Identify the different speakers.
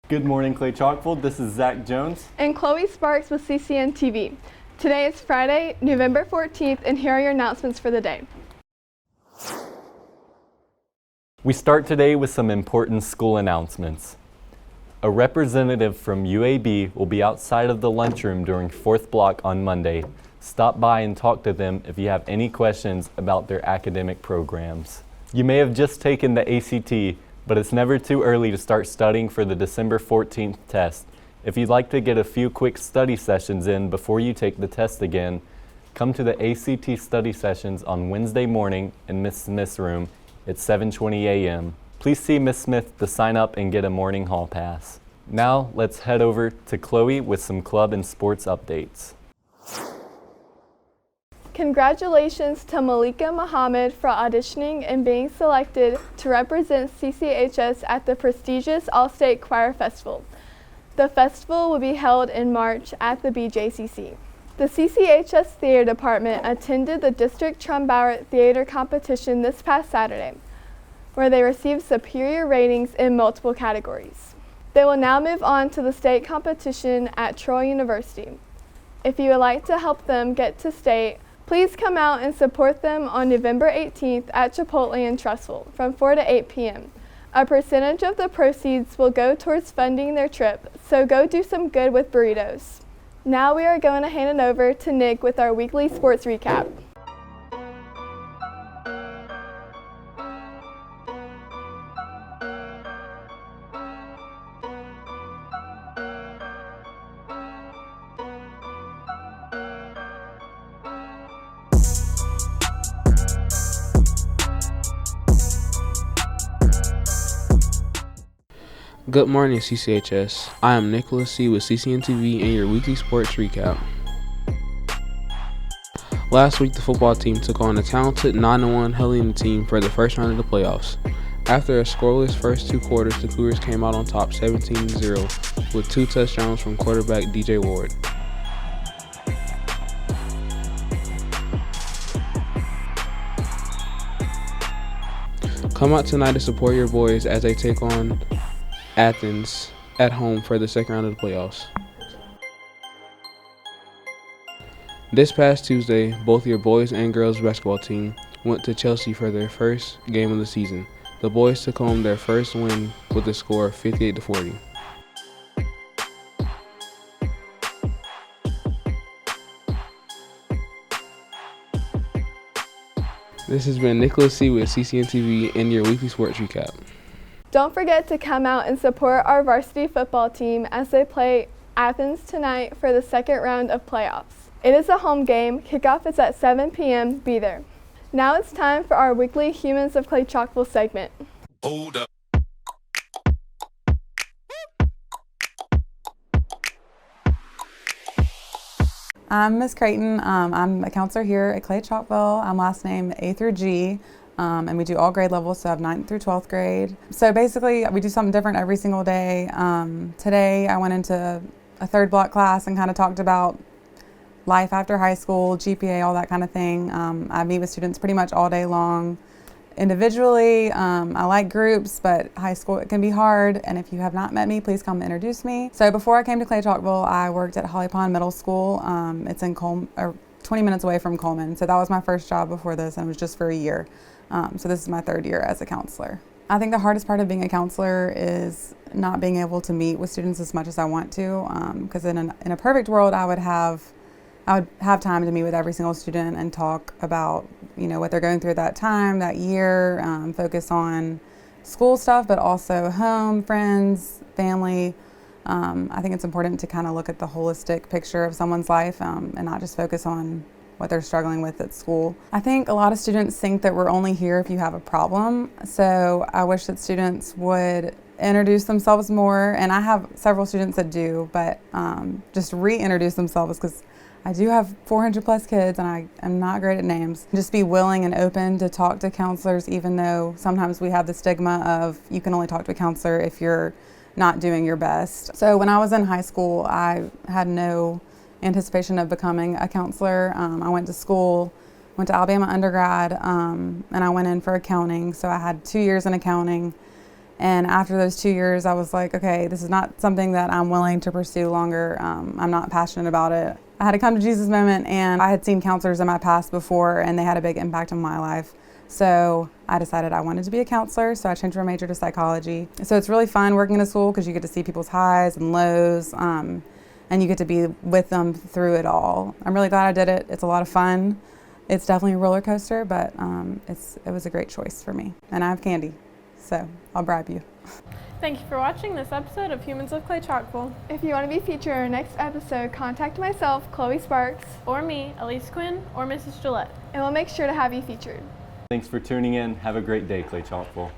Speaker 1: Good morning, Clay-Chalkville. This is Zach Jones.
Speaker 2: And Chloe Sparks with CCN-TV. Today is Friday, November 14th, and here are your announcements for the day.
Speaker 1: We start today with some important school announcements. A representative from UAB will be outside of the lunchroom during 4th block on Monday. Stop by and talk to them if you have any questions about their academic programs. You may have just taken the ACT, but it's never too early to start studying for the December 14th test. If you'd like to get a few quick study sessions in before you take the test again, come to the ACT study sessions on Wednesday morning in Miss Smith's room at 7:20 a.m. Please see Miss Smith to sign up and get a morning hall pass. Now let's head over to Chloe with some club and sports updates.
Speaker 2: Congratulations to Malika Muhammad for auditioning and being selected to represent CCHS at the prestigious All-State Choir Festival. The festival will be held in March at the BJCC. The CCHS Theater Department attended the District Trumbauer Theater Competition this past Saturday, where they received superior ratings in multiple categories. They will now move on to the state competition at Troy University. If you would like to help them get to state, please come out and support them on November 18th at Chipotle in Trussville from 4 to 8 p.m. A percentage of the proceeds will go towards funding their trip, so go do some good with burritos. Now we are going to hand it over to Nick with our weekly sports recap.
Speaker 3: Good morning, CCHS. I am Nicholas C. with CCN-TV and your weekly sports recap. Last week, the football team took on a talented 9-1 Helena team for the first round of the playoffs. After a scoreless first two quarters, the Cougars came out on top 17-0 with 2 touchdowns from quarterback DJ Ward. Come out tonight to support your boys as they take on Athens at home for the second round of the playoffs. This past Tuesday, both your boys and girls basketball team went to Chelsea for their first game of the season. The boys took home their first win with a score of 58-40. This has been Nicholas C. with CCN-TV and your weekly sports recap.
Speaker 2: Don't forget to come out and support our varsity football team as they play Athens tonight for the second round of playoffs. It is a home game. Kickoff is at 7 p.m. Be there. Now it's time for our weekly Humans of Clay-Chalkville segment.
Speaker 4: Hold up.
Speaker 5: I'm Ms. Creighton. I'm a counselor here at Clay-Chalkville. I'm last name A through G. And we do all grade levels, so I have 9th through 12th grade. So basically, we do something different every single day. Today, I went into a 3rd block class and kind of talked about life after high school, GPA, all that kind of thing. I meet with students pretty much all day long. Individually, I like groups, but high school, it can be hard. And if you have not met me, please come introduce me. So before I came to Clay-Chalkville, I worked at Holly Pond Middle School. It's in Coleman, or 20 minutes away from Coleman. So that was my first job before this, and it was just for a year. So this is my 3rd year as a counselor. I think the hardest part of being a counselor is not being able to meet with students as much as I want to, because in a perfect world, I would have time to meet with every single student and talk about, what they're going through at that time, that year, focus on school stuff, but also home, friends, family. I think it's important to kind of look at the holistic picture of someone's life and not just focus on what they're struggling with at school. I think a lot of students think that we're only here if you have a problem. So I wish that students would introduce themselves more. And I have several students that do, but just reintroduce themselves, because I do have 400 plus kids and I am not great at names. Just be willing and open to talk to counselors, even though sometimes we have the stigma of you can only talk to a counselor if you're not doing your best. So when I was in high school, I had no anticipation of becoming a counselor. I went to school, went to Alabama undergrad, and I went in for accounting. So I had 2 years in accounting, And after those 2 years, I was like, okay, this is not something that I'm willing to pursue longer. I'm not passionate about it. I had a come to Jesus moment, and I had seen counselors in my past before, and they had a big impact on my life. So I decided I wanted to be a counselor, so I changed my major to psychology. So it's really fun working in a school because you get to see people's highs and lows, and you get to be with them through it all. I'm really glad I did it. It's a lot of fun. It's definitely a roller coaster, but it was a great choice for me. And I have candy, so I'll bribe you.
Speaker 4: Thank you for watching this episode of Humans of Clay-Chalkville.
Speaker 2: If you want to be featured in our next episode, contact myself, Chloe Sparks,
Speaker 4: Or me, Elise Quinn, or Mrs. Gillette.
Speaker 2: and we'll make sure to have you featured.
Speaker 1: Thanks for tuning in. Have a great day, Clay-Chalkville.